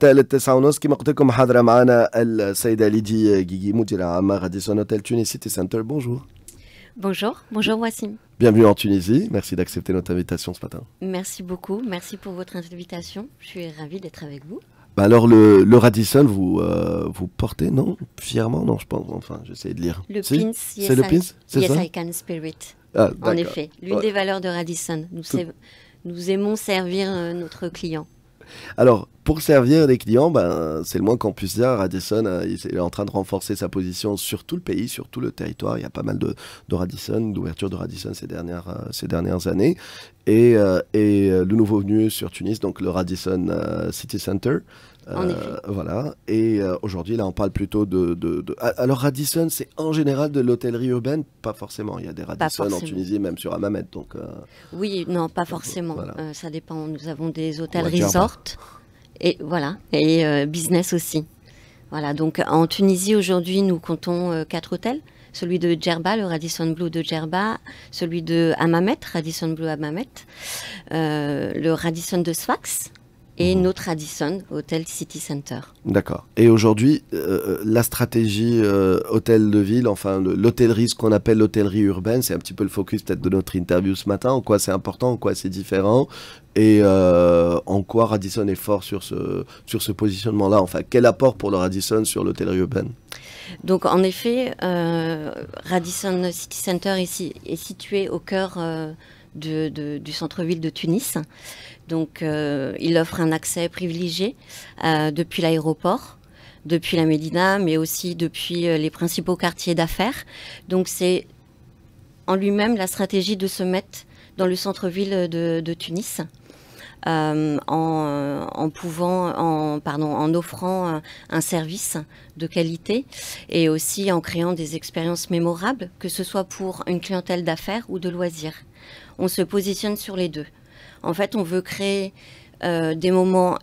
الثالث 9:30 كما قلت لكم حاضرة معنا السيدة ليدي جيجي مديرة عامة راديسون هوتيل تونس سيتي سنتر. Bonjour. Bonjour Wassim. Bienvenue en Tunisie, merci d'accepter notre invitation ce matin. Merci beaucoup, merci pour votre invitation. Je suis ravie d'être avec vous. Bah alors le Radisson, vous portez, non? Fièrement, non, je pense, enfin, j'essaie de lire. Le si pins, c'est le pins, c'est yes ça? I Can Spirit. Ah, en effet, l'une des valeurs de Radisson. Nous aimons servir notre client. Alors, pour servir les clients, ben, c'est le moins qu'on puisse dire. Radisson il est en train de renforcer sa position sur tout le pays, sur tout le territoire. Il y a pas mal de Radisson, d'ouverture de Radisson ces dernières années. Et le nouveau venu sur Tunis, donc le Radisson City Center. En effet. Voilà. Et aujourd'hui, là, on parle plutôt Alors, Radisson, c'est en général de l'hôtellerie urbaine? Pas forcément. Il y a des Radisson en Tunisie, même sur Hammamet. Donc, oui, non, pas forcément. Voilà. Ça dépend. Nous avons des hôtels Ouais, resorts. Et voilà. Et business aussi. Voilà. Donc, en Tunisie, aujourd'hui, nous comptons 4 hôtels. Celui de Djerba, le Radisson Blu de Djerba, celui de Hammamet, Radisson Blu Hammamet, le Radisson de Sfax et notre Radisson Hotel City Center. D'accord. Et aujourd'hui, la stratégie hôtel de ville, enfin l'hôtellerie, ce qu'on appelle l'hôtellerie urbaine, c'est un petit peu le focus peut-être de notre interview ce matin. En quoi c'est important, en quoi c'est différent, et en quoi Radisson est fort sur ce positionnement-là. Enfin, quel apport pour le Radisson sur l'hôtellerie urbaine? Donc en effet, Radisson City Center est situé au cœur du centre-ville de Tunis. Donc il offre un accès privilégié depuis l'aéroport, depuis la Médina, mais aussi depuis les principaux quartiers d'affaires. Donc c'est en lui-même la stratégie de se mettre dans le centre-ville de Tunis. En offrant un service de qualité et aussi en créant des expériences mémorables, que ce soit pour une clientèle d'affaires ou de loisirs. On se positionne sur les deux. En fait, on veut créer des moments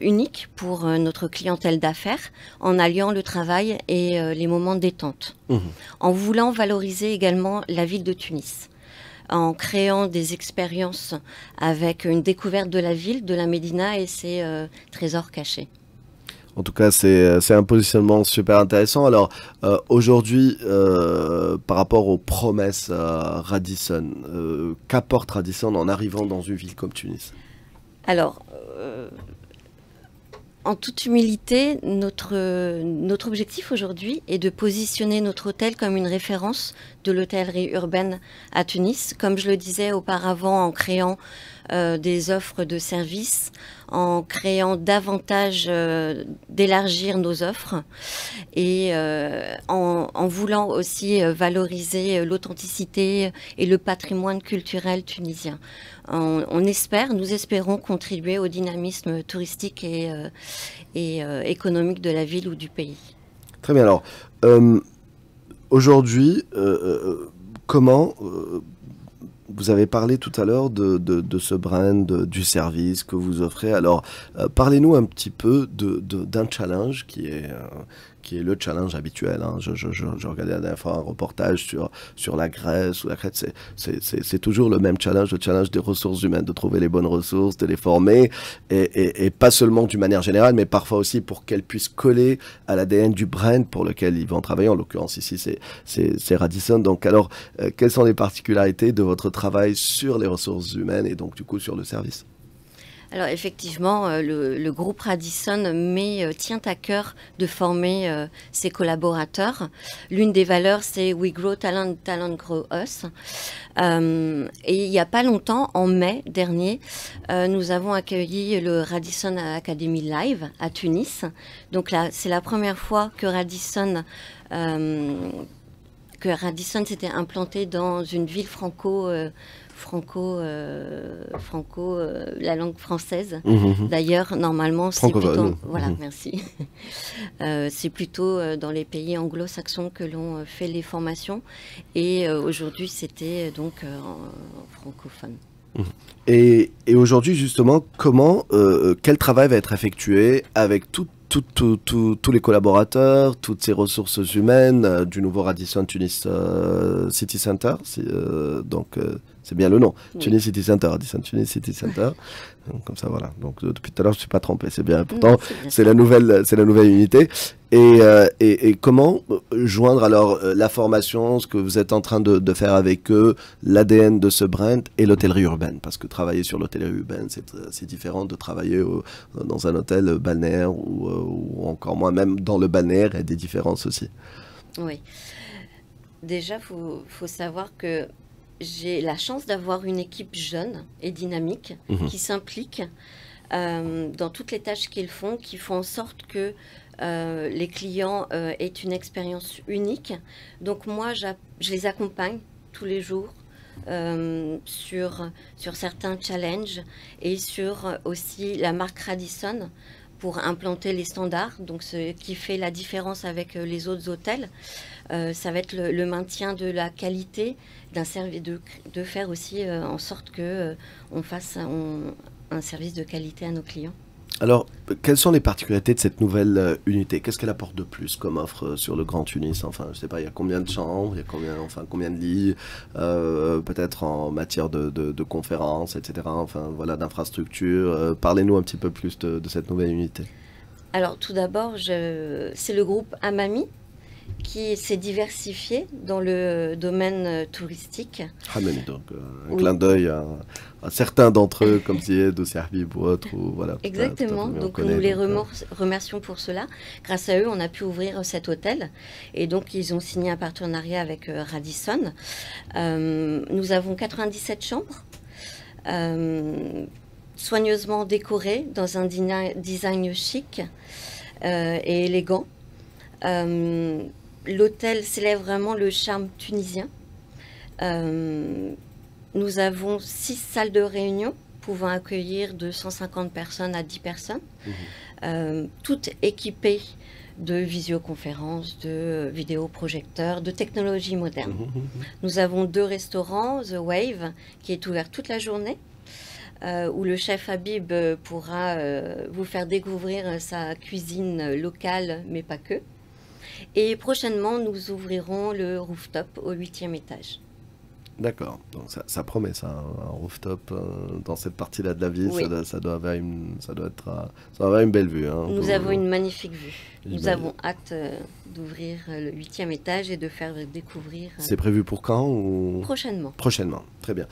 uniques pour notre clientèle d'affaires en alliant le travail et les moments de détente. En voulant valoriser également la ville de Tunis, en créant des expériences avec une découverte de la ville, de la Médina et ses trésors cachés. En tout cas, c'est un positionnement super intéressant. Alors, aujourd'hui, par rapport aux promesses Radisson, qu'apporte Radisson en arrivant dans une ville comme Tunis? Alors, en toute humilité, notre objectif aujourd'hui est de positionner notre hôtel comme une référence de l'hôtellerie urbaine à Tunis. Comme je le disais auparavant, en créant des offres de services, en créant davantage d'élargir nos offres et en voulant aussi valoriser l'authenticité et le patrimoine culturel tunisien. Nous espérons contribuer au dynamisme touristique et économique de la ville ou du pays. Très bien. Alors, aujourd'hui, comment... vous avez parlé tout à l'heure de ce brand, du service que vous offrez. Alors, parlez-nous un petit peu d'un challenge qui est le challenge habituel. Hein. Je regardais la dernière fois un reportage sur la Grèce. Où la Grèce, c'est toujours le même challenge, le challenge des ressources humaines, de trouver les bonnes ressources, de les former, et pas seulement d'une manière générale, mais parfois aussi pour qu'elles puissent coller à l'ADN du brand pour lequel ils vont travailler. En l'occurrence, ici, c'est Radisson. Donc, alors, quelles sont les particularités de votre travail sur les ressources humaines et donc, du coup, sur le service? Alors effectivement, le groupe Radisson tient à cœur de former ses collaborateurs. L'une des valeurs, c'est We Grow Talent, Talent Grow Us. Et il n'y a pas longtemps, en mai dernier, nous avons accueilli le Radisson Academy Live à Tunis. Donc là, c'est la première fois que Radisson s'était implanté dans une ville la langue française. D'ailleurs, normalement, c'est plutôt... Voilà, merci. C'est plutôt dans les pays anglo-saxons que l'on fait les formations. Et aujourd'hui, c'était donc francophone. Et aujourd'hui, justement, quel travail va être effectué avec tous les collaborateurs, toutes ces ressources humaines du nouveau Radisson Tunis City Center, C'est bien le nom. Oui. Tunis City Center, Radisson Tunis City Center. Comme ça, voilà. Donc depuis tout à l'heure, je ne suis pas trompé. C'est bien. Pourtant, c'est la nouvelle unité. Et comment joindre alors la formation, ce que vous êtes en train de faire avec eux, l'ADN de ce brand et l'hôtellerie urbaine? Parce que travailler sur l'hôtellerie urbaine, c'est différent de travailler dans un hôtel balnéaire ou encore moins même dans le balnéaire, il y a des différences aussi. Oui. Déjà, faut savoir que j'ai la chance d'avoir une équipe jeune et dynamique qui s'implique dans toutes les tâches qu'ils font, qui font en sorte que les clients aient une expérience unique. Donc moi, je les accompagne tous les jours sur certains challenges et sur aussi la marque Radisson pour implanter les standards. Donc ce qui fait la différence avec les autres hôtels, ça va être le maintien de la qualité d'un service, de faire aussi en sorte que on fasse un service de qualité à nos clients. Alors, quelles sont les particularités de cette nouvelle unité? Qu'est-ce qu'elle apporte de plus comme offre sur le Grand Tunis? Enfin, je sais pas, il y a combien de chambres, il y a combien de lits, peut-être en matière de conférences, etc. Enfin, voilà, d'infrastructures. Parlez-nous un petit peu plus de cette nouvelle unité. Alors, tout d'abord, c'est le groupe Amami qui s'est diversifié dans le domaine touristique. Hamami, donc un clin d'œil à certains d'entre eux, comme Zied ou Serbib ou autres. Voilà, exactement, donc nous les remercions pour cela. Grâce à eux, on a pu ouvrir cet hôtel. Et donc, ils ont signé un partenariat avec Radisson. Nous avons 97 chambres, soigneusement décorées dans un design chic et élégant. L'hôtel célèbre vraiment le charme tunisien. Nous avons 6 salles de réunion pouvant accueillir de 150 personnes à 10 personnes, toutes équipées de visioconférences, de vidéoprojecteurs, de technologies modernes. Nous avons 2 restaurants, The Wave, qui est ouvert toute la journée, où le chef Habib pourra vous faire découvrir sa cuisine locale, mais pas que. Et prochainement, nous ouvrirons le rooftop au 8e étage. D'accord, donc ça promet ça, un rooftop dans cette partie-là de la ville, oui. ça doit avoir une belle vue. Hein, nous avons une magnifique vue. Nous avons hâte d'ouvrir le 8e étage et de faire découvrir... C'est prévu pour quand ou... Prochainement. Prochainement, très bien.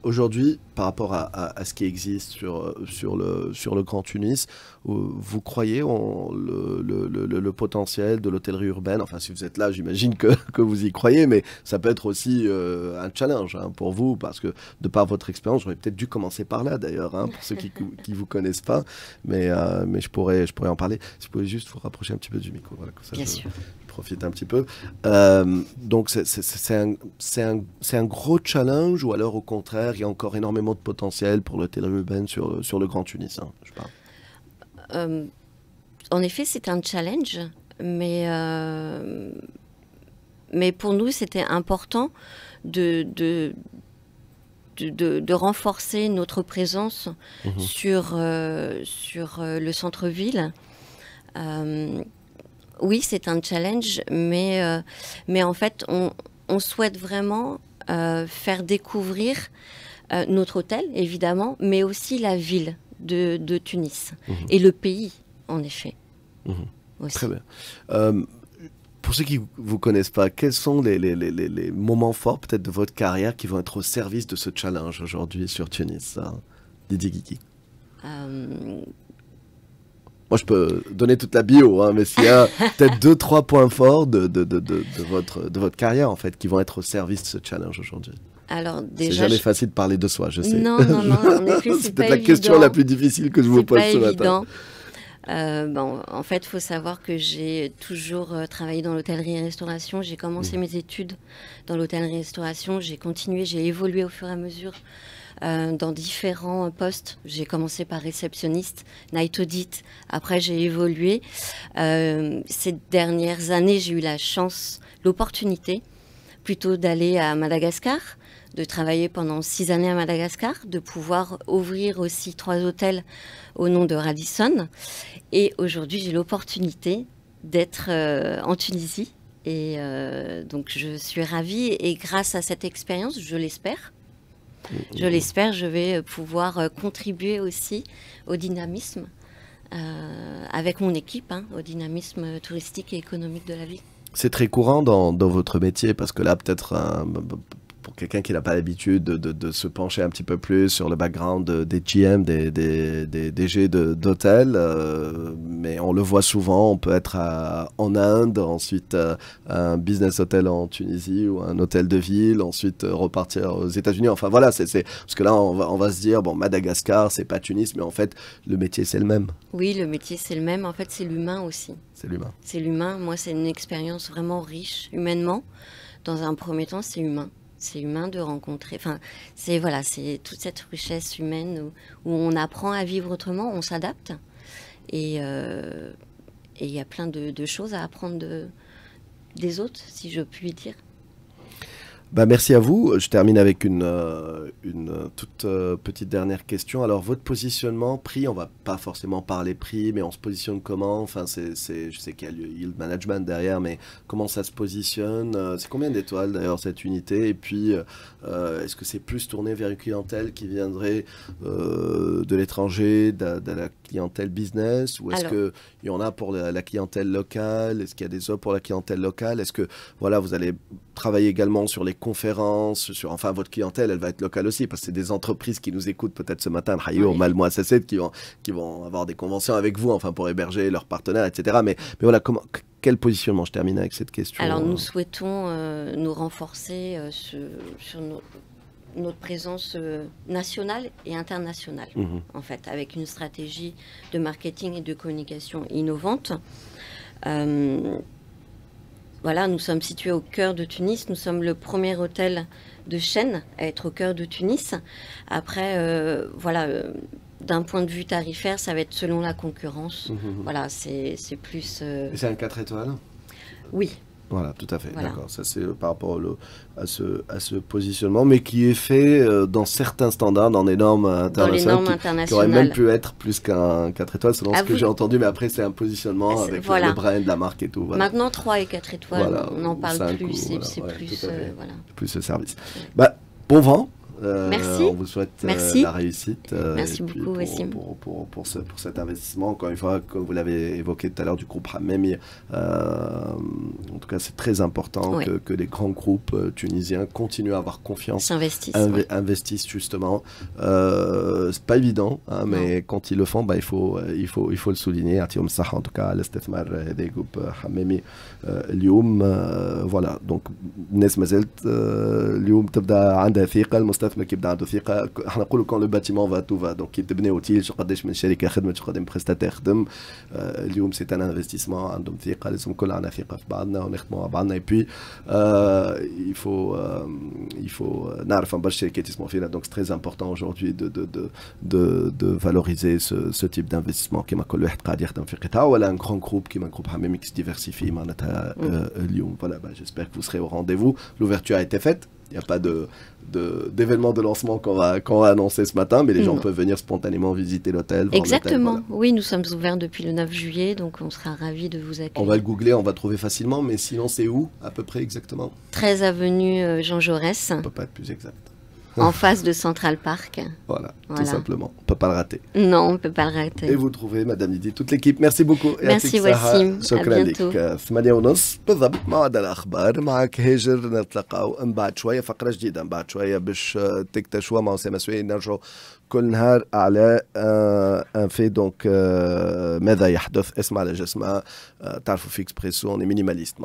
Aujourd'hui, par rapport à ce qui existe sur le Grand Tunis, vous croyez en le potentiel de l'hôtellerie urbaine? Enfin, si vous êtes là, j'imagine que vous y croyez, mais ça peut être aussi un challenge pour vous, parce que de par votre expérience, j'aurais peut-être dû commencer par là d'ailleurs, pour ceux qui ne vous connaissent pas, mais je pourrais en parler. Si vous pouvez juste vous rapprocher un petit peu du micro, voilà, comme ça. Bien sûr. Profite un petit peu. Donc c'est un gros challenge, ou alors au contraire il y a encore énormément de potentiel pour l'hôtellerie urbaine sur le Grand Tunis, je parle. En effet, c'est un challenge, mais pour nous c'était important de renforcer notre présence sur le centre-ville. Oui, c'est un challenge, mais en fait, on souhaite vraiment faire découvrir notre hôtel, évidemment, mais aussi la ville de Tunis et le pays, en effet. Aussi. Très bien. Pour ceux qui ne vous connaissent pas, quels sont les moments forts peut-être de votre carrière qui vont être au service de ce challenge aujourd'hui sur Tunis, Didier Guigui? Moi, je peux donner toute la bio, mais s'il y a peut-être 2-3 points forts de votre carrière, en fait, qui vont être au service de ce challenge aujourd'hui. Alors, déjà, c'est jamais facile de parler de soi, je sais. Non, en effet, c'est pas peut-être la question la plus difficile que je vous pose ce matin. En fait, il faut savoir que j'ai toujours travaillé dans l'hôtellerie et restauration. J'ai commencé mes études dans l'hôtellerie et restauration. J'ai continué, j'ai évolué au fur et à mesure dans différents postes. J'ai commencé par réceptionniste, night audit. Après, j'ai évolué. Ces dernières années, j'ai eu la chance, l'opportunité, plutôt d'aller à Madagascar, de travailler pendant 6 années à Madagascar, de pouvoir ouvrir aussi 3 hôtels au nom de Radisson. Et aujourd'hui, j'ai l'opportunité d'être en Tunisie Et donc je suis ravie et grâce à cette expérience, je l'espère, je vais pouvoir contribuer aussi au dynamisme avec mon équipe, au dynamisme touristique et économique de la ville. C'est très courant dans votre métier parce que là, peut-être pour quelqu'un qui n'a pas l'habitude de se pencher un petit peu plus sur le background des GM, des DG d'hôtels, mais on le voit souvent, on peut être en Inde, ensuite un business hôtel en Tunisie ou un hôtel de ville, ensuite repartir aux États-Unis. Enfin voilà, parce que là, on va se dire, bon, Madagascar, c'est pas Tunis, mais en fait, le métier, c'est le même. Oui, le métier, c'est le même. En fait, c'est l'humain aussi. C'est l'humain. C'est l'humain. Moi, c'est une expérience vraiment riche humainement. Dans un premier temps, c'est humain. C'est humain de rencontrer. Enfin, c'est toute cette richesse humaine où on apprend à vivre autrement, on s'adapte. Et il y a plein de choses à apprendre des autres, si je puis dire. Bah, merci à vous. Je termine avec une toute petite dernière question. Alors, votre positionnement, prix, on va pas forcément parler prix, mais on se positionne comment? Enfin, je sais qu'il y a le yield management derrière, mais comment ça se positionne? C'est combien d'étoiles d'ailleurs cette unité? Et puis, est-ce que c'est plus tourné vers une clientèle qui viendrait de l'étranger, de la clientèle business, ou est-ce qu'il y en a pour la clientèle locale? Est-ce qu'il y a des offres pour la clientèle locale? Est-ce que voilà, vous allez travailler également sur les conférences, enfin votre clientèle, elle va être locale aussi, parce que c'est des entreprises qui nous écoutent peut-être ce matin, qui vont avoir des conventions avec vous, enfin pour héberger leurs partenaires, etc. Mais voilà, quel positionnement? Je termine avec cette question. Alors nous souhaitons nous renforcer sur notre présence nationale et internationale, en fait, avec une stratégie de marketing et de communication innovante. Voilà, nous sommes situés au cœur de Tunis. Nous sommes le premier hôtel de chaîne à être au cœur de Tunis. Après, d'un point de vue tarifaire, ça va être selon la concurrence. Voilà, c'est plus... Et c'est un 4 étoiles? Oui. Voilà, tout à fait, voilà. D'accord. Ça, c'est par rapport à ce positionnement, mais qui est fait dans certains standards, dans les normes internationales, qui auraient même pu être plus qu'un 4 étoiles, selon ce que j'ai entendu, mais après, c'est un positionnement avec le brand, la marque et tout. Voilà. Maintenant, 3 et 4 étoiles, on n'en parle plus, c'est plus... plus le service. Bah, bon vent. Merci. On vous souhaite la réussite. Merci beaucoup, Wassim. Pour cet investissement. Encore une fois, comme vous l'avez évoqué tout à l'heure, du groupe Hammemi. En tout cas, c'est très important que les grands groupes tunisiens continuent à avoir confiance. Investissent justement. C'est pas évident, mais quand ils le font, il faut le souligner. En tout cas, l'estifmar des groupes Hammemi اليوم voilà. Donc الناس ما زالت اليوم تبدا عندها ثقة. المستثمر كيبدا عنده ثقة. احنا نقولوا كون لو باتيمون فا تو فا دونك كي تبني اوتيل شو قداش من شركة خدمت شو قداش من بريستاتير خدم. اليوم سي ان انفستيسمون عندهم ثقة. لازم كل عندنا ثقة في بعضنا ونخدموا مع بعضنا. Et puis il faut نعرف برشا شركات يسمعوا فينا. Donc c'est très important aujourd'hui de valoriser ce type d'investissement كيما كل واحد قاعد يخدم في قطاع ولا un grand groupe كيما groupe Hammemi qui se diversifie معناتها اليوم. Voilà, j'espère que vous serez au rendez-vous. L'ouverture a été faite. Il n'y a pas d'événement de lancement qu'on va annoncer ce matin, mais les gens peuvent venir spontanément visiter l'hôtel. Exactement. Voilà. Oui, nous sommes ouverts depuis le 9 juillet, donc on sera ravis de vous accueillir. On va le googler, on va trouver facilement, mais sinon c'est où à peu près exactement? 13 avenue Jean Jaurès. On ne peut pas être plus exact. En face de Central Park. Voilà, tout simplement. On ne peut pas le rater. Non, on ne peut pas le rater. Et vous trouvez, Madame Lydie, toute l'équipe. Merci beaucoup. Merci Wassim. À bientôt. 8:30 بالضبط موعد الأخبار معك هاجر. نتلاقاو من بعد شوية فقرة جديدة من بعد شوية باش تكتشفوا مع أسامة سويد. نرجعوا كل نهار على ان في دونك ماذا يحدث. اسمع على جسمها. تعرفوا في اكسبريسو اون مينيماليست.